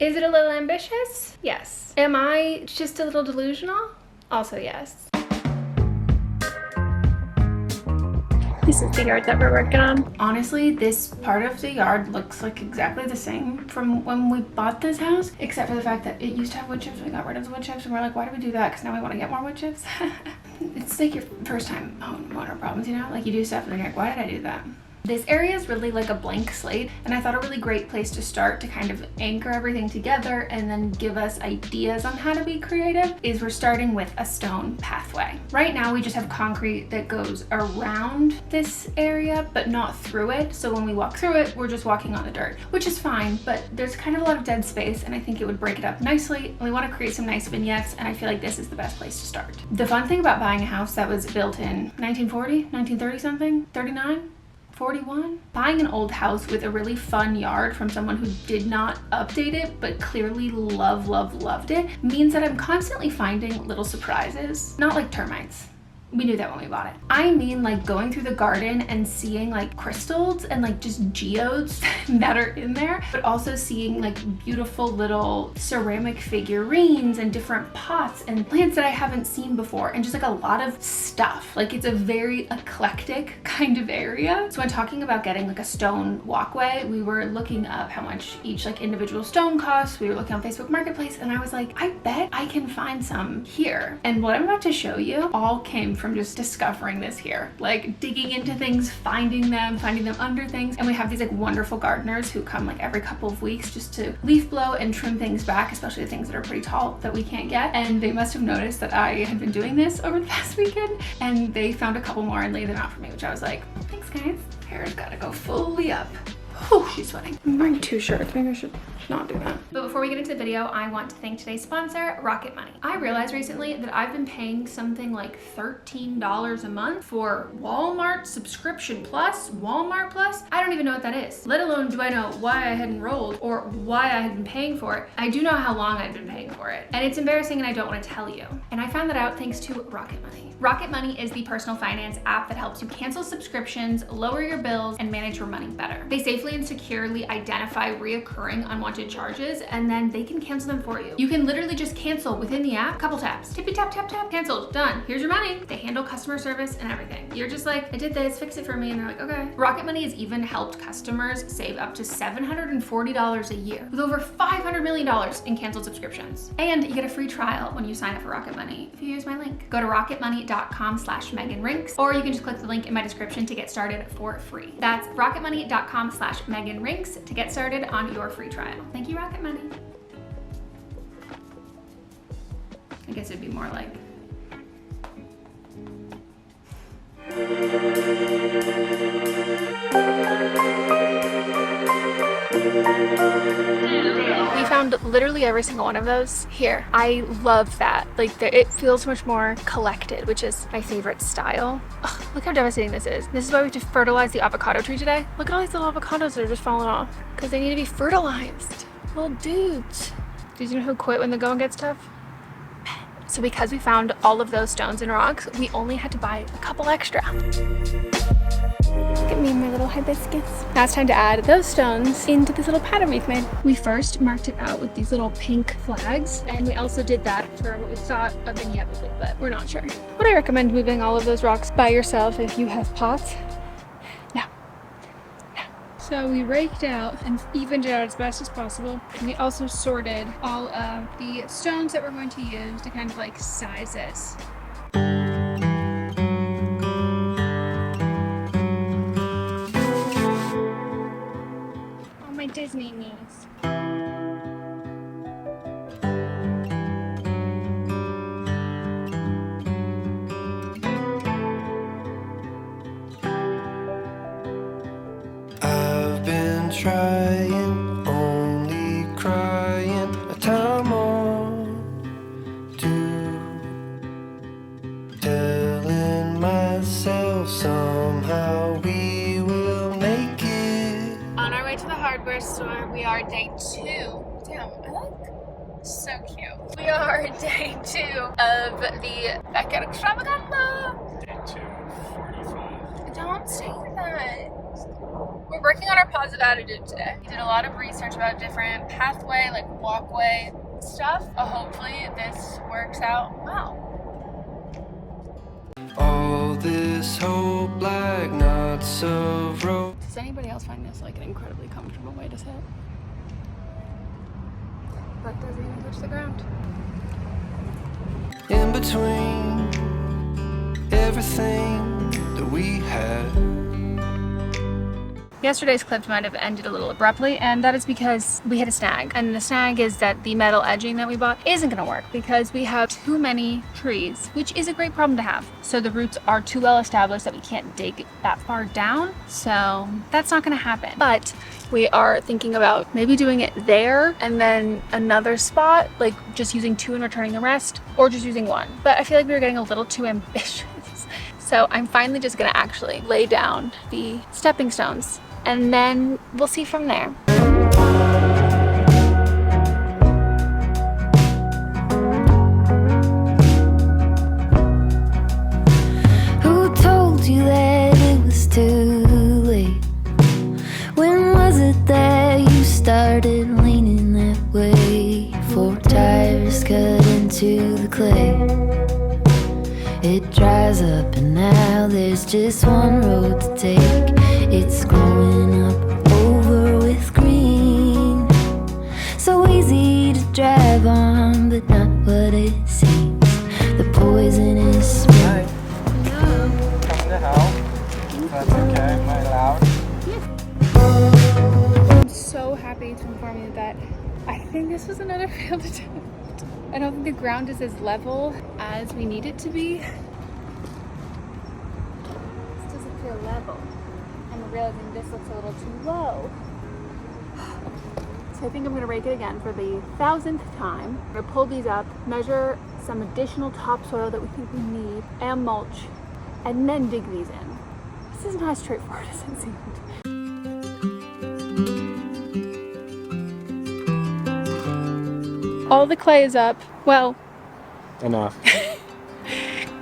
Is it a little ambitious? Yes. Am I just a little delusional? Also yes. This is the yard that we're working on. Honestly, this part of the yard looks like exactly the same from when we bought this house, except for the fact that it used to have wood chips. We got rid of the wood chips and we're like, why did we do that? Because now we want to get more wood chips. It's like your first time homeowner problems, you know? Like you do stuff and then you're like, why did I do that? This area is really like a blank slate, and I thought a really great place to start to kind of anchor everything together and then give us ideas on how to be creative is we're starting with a stone pathway. Right now we just have concrete that goes around this area but not through it, so when we walk through it we're just walking on the dirt, which is fine, but there's kind of a lot of dead space and I think it would break it up nicely, and we want to create some nice vignettes, and I feel like this is the best place to start. The fun thing about buying a house that was built in 1940, 1930 something, 39? 41? Buying an old house with a really fun yard from someone who did not update it but clearly loved it means that I'm constantly finding little surprises. Not like termites. We knew that when we bought it. I mean like going through the garden and seeing like crystals and like just geodes that are in there, but also seeing like beautiful little ceramic figurines and different pots and plants that I haven't seen before, and just like a lot of stuff. Like it's a very eclectic kind of area. So when talking about getting like a stone walkway, we were looking up how much each like individual stone costs. We were looking on Facebook Marketplace and I was like, I bet I can find some here. And what I'm about to show you all came from just discovering this here, like digging into things, finding them under things. And we have these like wonderful gardeners who come like every couple of weeks just to leaf blow and trim things back, especially the things that are pretty tall that we can't get. And they must have noticed that I had been doing this over the past weekend, and they found a couple more and laid them out for me, which I was like, thanks guys. Hair's gotta go fully up. Oh, she's sweating. I'm wearing 2 shirts. Maybe I should not do that. But before we get into the video, I want to thank today's sponsor, Rocket Money. I realized recently that I've been paying something like $13 a month for Walmart subscription plus, Walmart plus. I don't even know what that is, let alone do I know why I had enrolled or why I had been paying for it. I do know how long I'd been paying for it, and it's embarrassing and I don't want to tell you. And I found that out thanks to Rocket Money. Rocket Money is the personal finance app that helps you cancel subscriptions, lower your bills, and manage your money better. They safely and securely identify reoccurring unwanted charges, and then they can cancel them for you. You can literally just cancel within the app, couple taps, tippy tap, tap, tap, canceled, done, here's your money. They handle customer service and everything. You're just like, I did this, fix it for me, and they're like, okay. Rocket Money has even helped customers save up to $740 a year with over $500 million in canceled subscriptions. And you get a free trial when you sign up for Rocket Money if you use my link. Go to rocketmoney.com/MeghanRienks, or you can just click the link in my description to get started for free. That's rocketmoney.com/MeghanRienks to get started on your free trial. Thank you, Rocket Money. I guess it'd be more like we found literally every single one of those here. I love that. Like it feels much more collected, which is my favorite style. Ugh, look how devastating this is. This is why we have to fertilize the avocado tree today. Look at all these little avocados that are just falling off because they need to be fertilized. Little dudes. Did you know who quit when the going gets tough? So because we found all of those stones and rocks, we only had to buy a couple extra. Look at me and my little hibiscus. Now it's time to add those stones into this little pattern we've made. We first marked it out with these little pink flags, and we also did that for what we thought a vignette would be, but we're not sure. Would I recommend moving all of those rocks by yourself if you have pots? No. No. So we raked out and evened it out as best as possible. And we also sorted all of the stones that we're going to use to kind of like size this. My Disney knees. I've been trying, only crying a time or two, telling myself somehow we will make it. On our way to the hardware store, we are day 2. Damn, I look so cute. We are day 2 of the 𝘃𝗶𝗃𝗃𝗃. Day 2, 45. Don't say that. We're working on our positive attitude today. We did a lot of research about different pathway, like walkway stuff. Hopefully this works out well. All this hope like knots of rope. Does anybody else find this like an incredibly comfortable way to sit? But doesn't even touch the ground. In between everything that we had. Yesterday's clip might have ended a little abruptly, and that is because we hit a snag. And the snag is that the metal edging that we bought isn't gonna work because we have too many trees, which is a great problem to have. So the roots are too well established that we can't dig that far down. So that's not gonna happen. But we are thinking about maybe doing it there and then another spot, like just using 2 and returning the rest, or just using 1. But I feel like we were getting a little too ambitious. So I'm finally just gonna actually lay down the stepping stones and then we'll see from there. Who told you that it was too late? When was it that you started leaning that way? 4 tires cut into the clay. It dries up and now there's just one road to take. It's growing up over with green. So easy to drive on, but not what it seems. The poison is sweet. Hi. Come to help. That's okay. Am I loud? I'm so happy to inform you that I think this was another failed attempt. I don't think the ground is as level as we need it to be. This doesn't feel level. I'm realizing this looks a little too low. So I think I'm gonna rake it again for the 1000th time. I'm gonna pull these up, measure some additional topsoil that we think we need, and mulch, and then dig these in. This is not as straightforward as it seemed. All the clay is up. Well, Enough.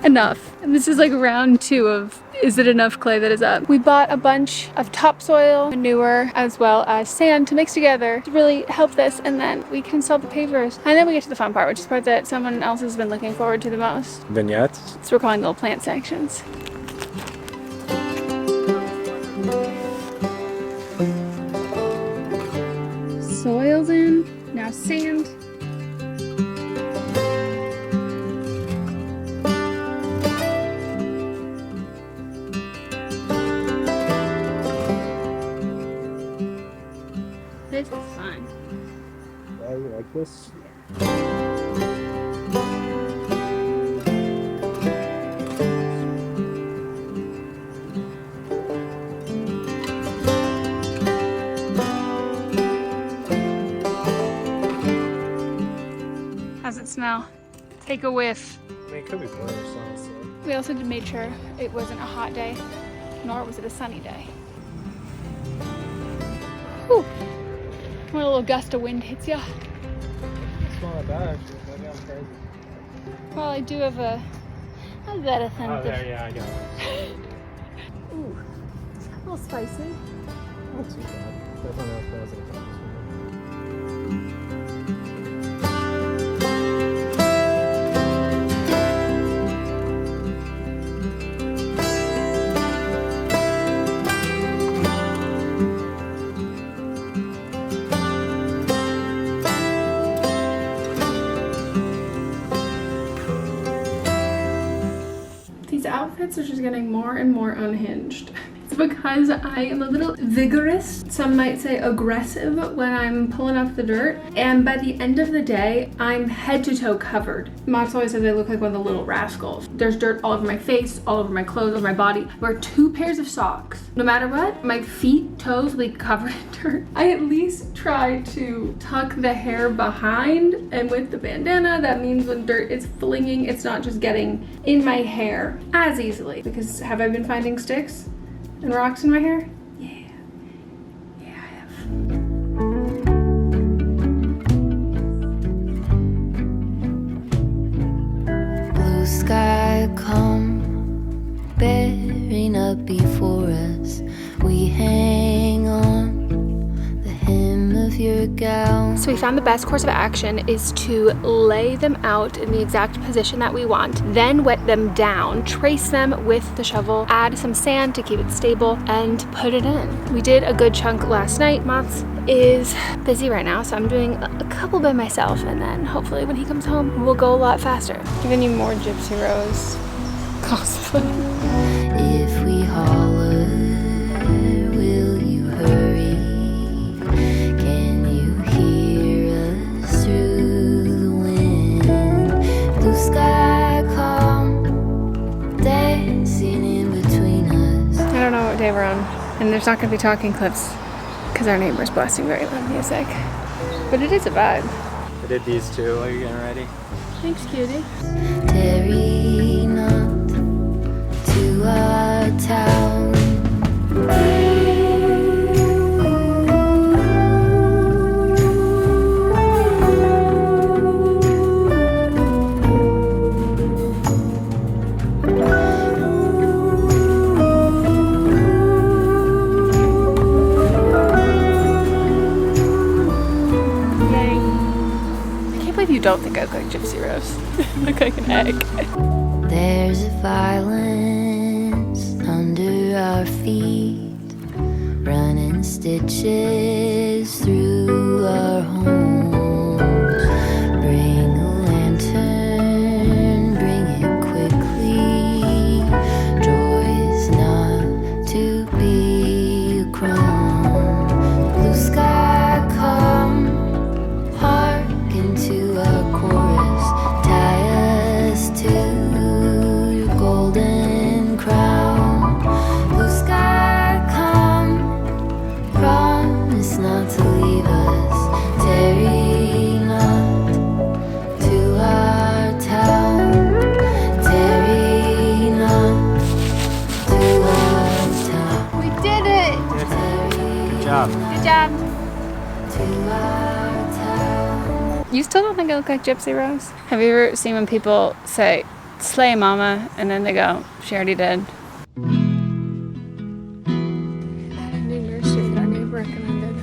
enough. And this is like round 2 of is it enough clay that is up. We bought a bunch of topsoil, manure, as well as sand to mix together to really help this, and then we can install the pavers. And then we get to the fun part, which is the part that someone else has been looking forward to the most. Vignettes. So we're calling little plant sections. Soil's in, now sand. This is fun. Yeah, you like this? How's it smell? Take a whiff. I mean, it could be worse, honestly. We also made sure it wasn't a hot day, nor was it a sunny day. Whew. When a little gust of wind hits ya. It's not bad, actually. Maybe I'm crazy. Well, I do have a better Oh, than there, yeah, I got it. Ooh, it's a little spicy. Not too bad. Definitely not as bad as I thought it was gonna These outfits are just getting more and more unhinged. It's because I am a little vigorous, some might say aggressive, when I'm pulling up the dirt. And by the end of the day, I'm head to toe covered. Max always says I look like one of the little rascals. There's dirt all over my face, all over my clothes, all over my body. I wear 2 pairs of socks. No matter what, my feet, toes will be covered in dirt. I at least try to tuck the hair behind, and with the bandana, that means when dirt is flinging, it's not just getting in my hair as easily. Because have I been finding sticks and rocks in my hair? Yeah, I have. Blue sky come bearing up before us. We hang your gown. So we found the best course of action is to lay them out in the exact position that we want, then wet them down, trace them with the shovel, add some sand to keep it stable, and put it in. We did a good chunk last night. Mats is busy right now, so I'm doing a couple by myself, and then hopefully when he comes home, we'll go a lot faster. Giving you more Gypsy Rose cosplay. If we holler, will you hurry? Can you hear us through the wind? Blue sky calm, dancing in between us. I don't know what day we're on, and there's not going to be talking clips because our neighbor's blasting very loud music. But it is a vibe. I did these two. Are you getting ready? Thanks, cutie. Tarry not to our town. You don't think I look like Gypsy Rose. I look like an egg. There's a violence under our feet, running stitches through our homes. Bring a lantern, bring it quickly. Joy's not to be a crone. Blue sky come, hearken to our chorus, tie us to your golden crown. Blue sky come, promise not to leave us, tarry not to our town, tarry not to our town. We did it! Good job. Good job. To our town. You still don't think I look like Gypsy Rose? Have you ever seen when people say, "Slay mama," and then they go, "She already did"? At a new nursery that our neighbor recommended.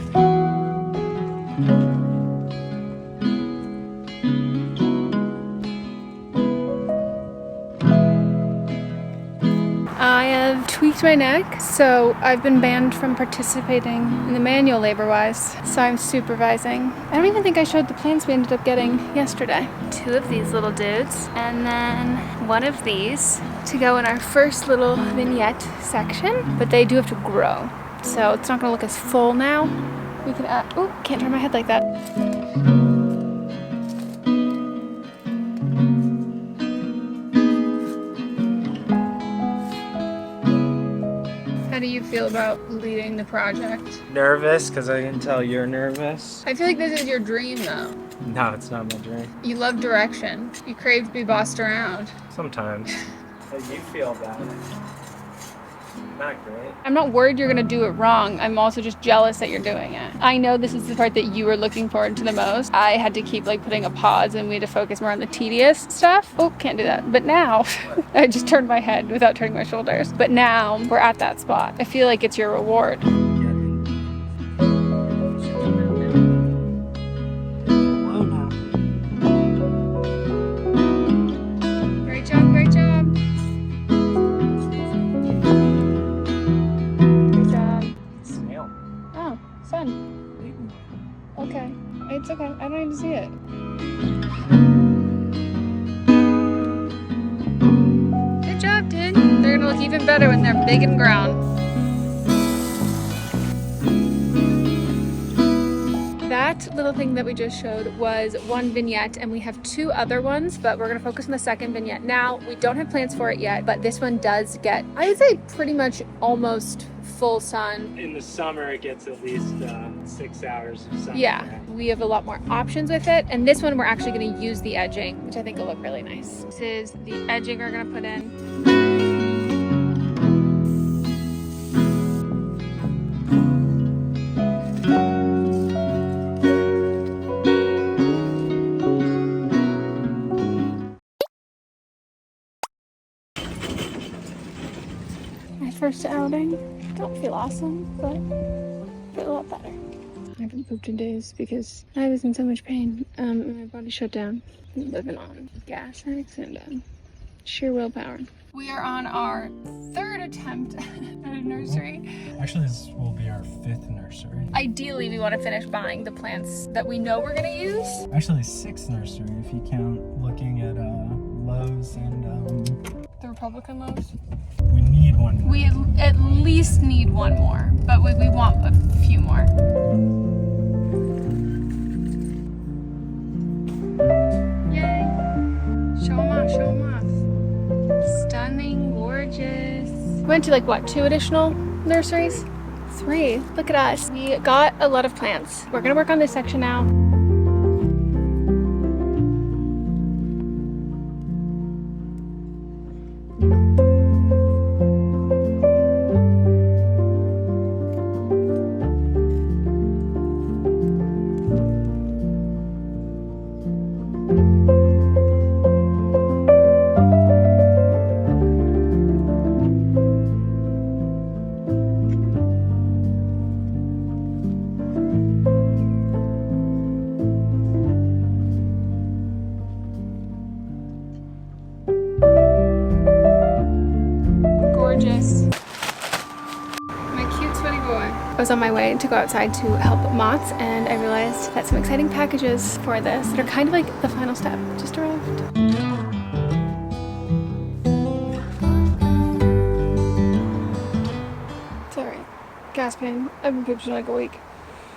I have tweaked my neck, so I've been banned from participating in the manual labor-wise, so I'm supervising. I don't even think I showed the plants we ended up getting yesterday. 2 of these little dudes, and then 1 of these to go in our first little vignette section, but they do have to grow, so it's not gonna look as full now. We can add, oh, can't turn my head like that. How do you feel about leading the project? Nervous, because I can tell you're nervous. I feel like this is your dream though. No, it's not my dream. You love direction. You crave to be bossed around. Sometimes. But you feel about it. Not great. I'm not worried you're gonna do it wrong. I'm also just jealous that you're doing it. I know this is the part that you were looking forward to the most. I had to keep like putting a pause and we had to focus more on the tedious stuff. Oh, can't do that. But now, I just turned my head without turning my shoulders. But now we're at that spot. I feel like it's your reward. Great job, great job. Good job. Snail. Oh, fun. Okay. It's okay. I don't need to see it. Good job, dude. They're gonna look even better when they're big and grown. That little thing that we just showed was 1 vignette, and we have 2 other ones, but we're gonna focus on the second vignette now. We don't have plans for it yet, but this one does get, I would say, pretty much almost full sun. In the summer, it gets at least 6 hours of sun. Yeah, we have a lot more options with it, and this one we're actually gonna use the edging, which I think will look really nice. This is the edging we're gonna put in. My first outing. Don't feel awesome, but feel a lot better. I have haven't pooped in days because I was in so much pain. And my body shut down. I'm living on gas and sheer willpower. We are on our 3rd attempt at a nursery. Actually, this will be our 5th nursery. Ideally, we want to finish buying the plants that we know we're going to use. Actually, 6th nursery if you count looking at Lowe's and The Republican Lowe's. we need one more. We at least need one more, but we want a few more. Yay! Show them off, show them off. Stunning, gorgeous. Went to like what, 2 additional nurseries? 3. Look at us. We got a lot of plants. We're gonna work on this section now. I was on my way to go outside to help moths, and I realized that some exciting packages for this that are kind of like the final step just arrived. Sorry, gas pain. I've been pooping for like a week.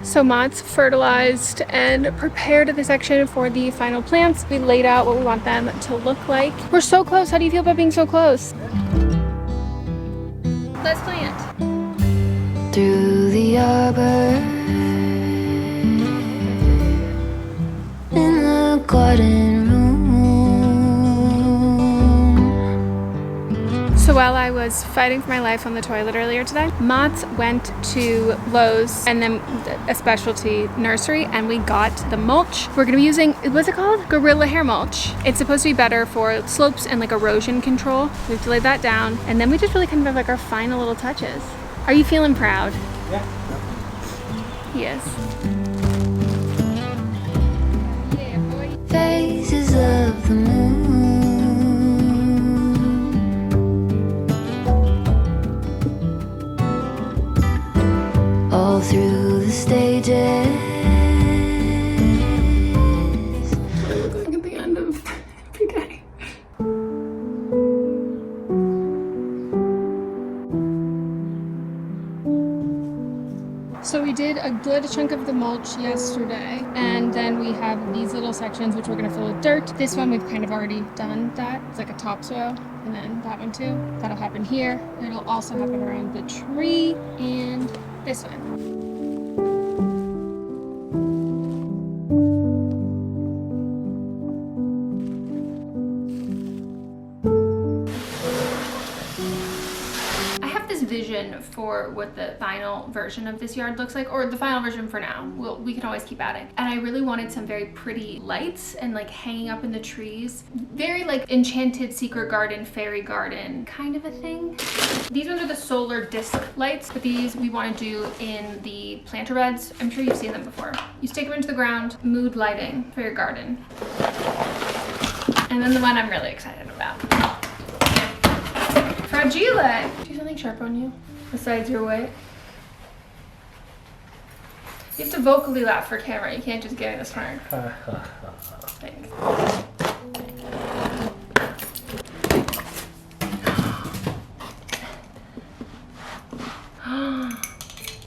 So moths fertilized and prepared the section for the final plants. We laid out what we want them to look like. We're so close. How do you feel about being so close? Let's plant. Through the arbor in the garden room. So while I was fighting for my life on the toilet earlier today, moths went to Lowe's and then a specialty nursery, and we got the mulch. We're gonna be using, what's it called? Gorilla hair mulch. It's supposed to be better for slopes and like erosion control. We have to lay that down, and then we just really kind of have like our final little touches. Are you feeling proud? Yeah. Yes. Phases of the moon, all through the stages. I look like at the end of every day. So we did a good chunk of the mulch yesterday, and then we have these little sections which we're gonna fill with dirt. This one we've kind of already done that. It's like a topsoil, and then that one too. That'll happen here. It'll also happen around the tree and this one. Vision for what the final version of this yard looks like, or the final version for now. We can always keep adding. And I really wanted some very pretty lights and like hanging up in the trees. Very like enchanted secret garden, fairy garden kind of a thing. These ones are the solar disc lights, but these we want to do in the planter beds. I'm sure you've seen them before. You stick them into the ground, mood lighting for your garden. And then the one I'm really excited about. Fragile. Do you have something sharp on you besides your weight? You have to vocally laugh for camera. You can't just get in the smart. Thanks.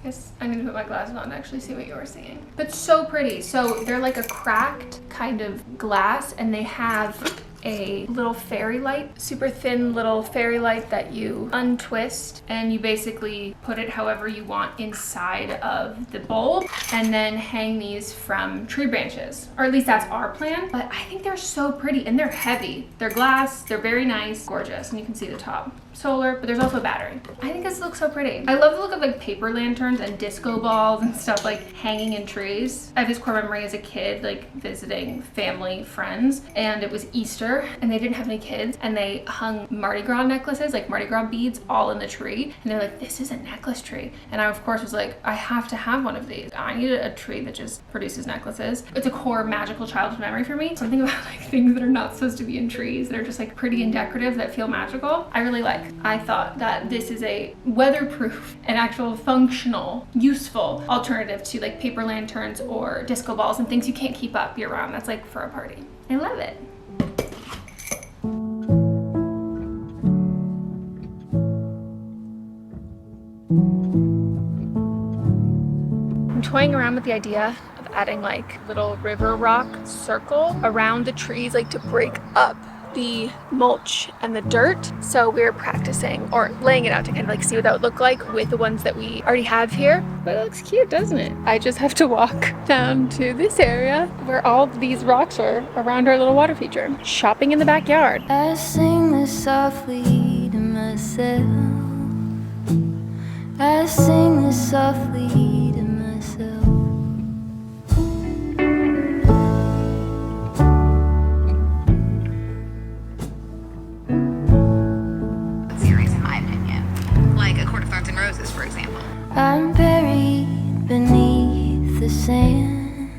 Guess I'm gonna put my glasses on to actually see what you're seeing. But so pretty. So they're like a cracked kind of glass, and they have a little fairy light, super thin little fairy light that you untwist, and you basically put it however you want inside of the bulb, and then hang these from tree branches, or at least that's our plan. But I think they're so pretty, and they're heavy. They're glass, they're very nice, gorgeous, and you can see the top. solar, but there's also a battery. I think this looks so pretty. I love the look of like paper lanterns and disco balls and stuff like hanging in trees. I have this core memory as a kid, like visiting family, friends, and it was Easter and they didn't have any kids and they hung Mardi Gras necklaces, like Mardi Gras beads all in the tree. And they're like, this is a necklace tree. And I of course was like, I have to have one of these. I need a tree that just produces necklaces. It's a core magical childhood memory for me. Something about like things that are not supposed to be in trees that are just like pretty and decorative that feel magical. I really like. I thought that this is a weatherproof and actual functional, useful alternative to like paper lanterns or disco balls and things you can't keep up year round. That's like for a party. I love it. I'm toying around with the idea of adding like little river rock circle around the trees, like to break up the mulch and the dirt. So we're practicing or laying it out to kind of like see what that would look like with the ones that we already have here. But it looks cute, doesn't it? I just have to walk down to this area where all these rocks are around our little water feature. Shopping in the backyard. I sing this softly to myself. I sing this softly to myself. Series, in my opinion, like A Court of Thorns and Roses, for example. I'm buried beneath the sand.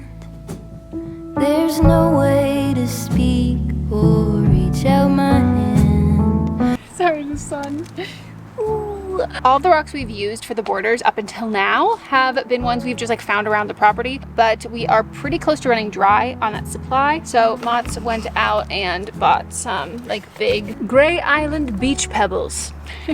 There's no way to speak or reach out my hand. Sorry, the sun. Ooh. All the rocks we've used for the borders up until now have been ones we've just like found around the property, but we are pretty close to running dry on that supply. So Mott's went out and bought some like big gray island beach pebbles.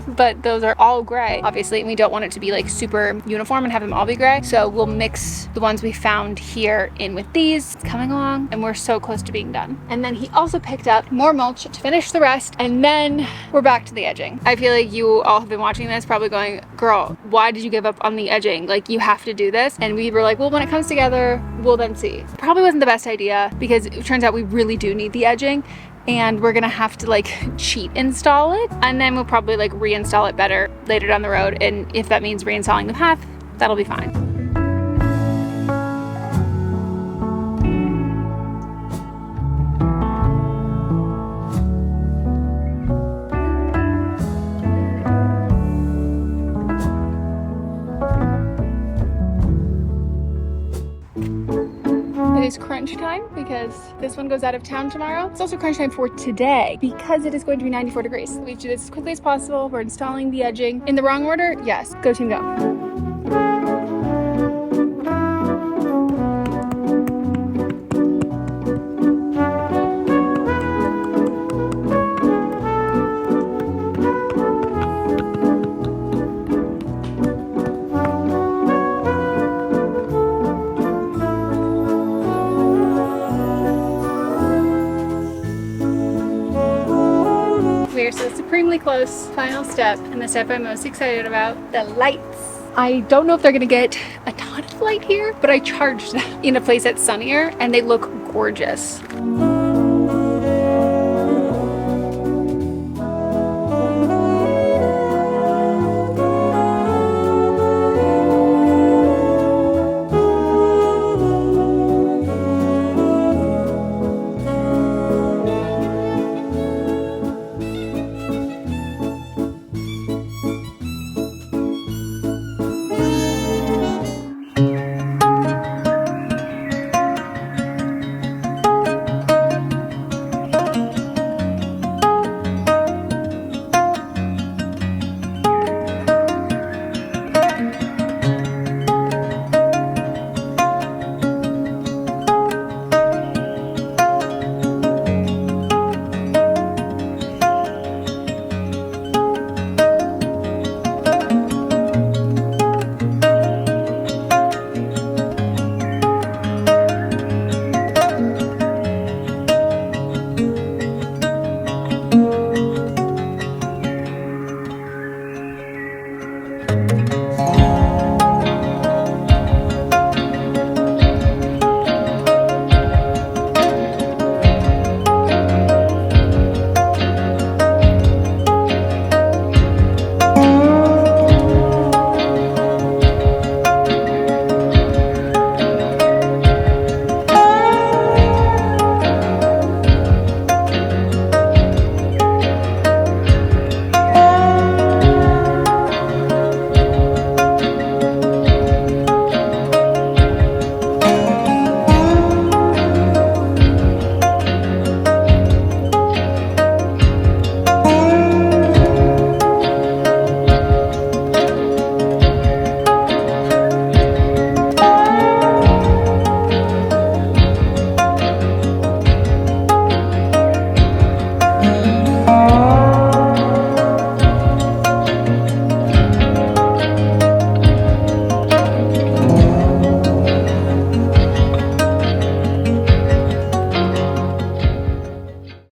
But those are all gray, obviously, and we don't want it to be like super uniform and have them all be gray. So we'll mix the ones we found here in with these. It's coming along and we're so close to being done. And then he also picked up more mulch to finish the rest, and then we're back to the edging. I feel like you all have been watching this probably going, girl, why did you give up on the edging? Like, you have to do this. And we were like, well, when it comes together, we'll then see. Probably wasn't the best idea because it turns out we really do need the edging. And we're gonna have to like cheat install it, and then we'll probably like reinstall it better later down the road. And if that means reinstalling the path, that'll be fine. It is crunch time because this one goes out of town tomorrow. It's also crunch time for today because it is going to be 94 degrees. We have to do this as quickly as possible. We're installing the edging. In the wrong order? Yes. Go team, go. We're so supremely close. Final step, and the step I'm most excited about, the lights. I don't know if they're gonna get a ton of light here, but I charged them in a place that's sunnier and they look gorgeous.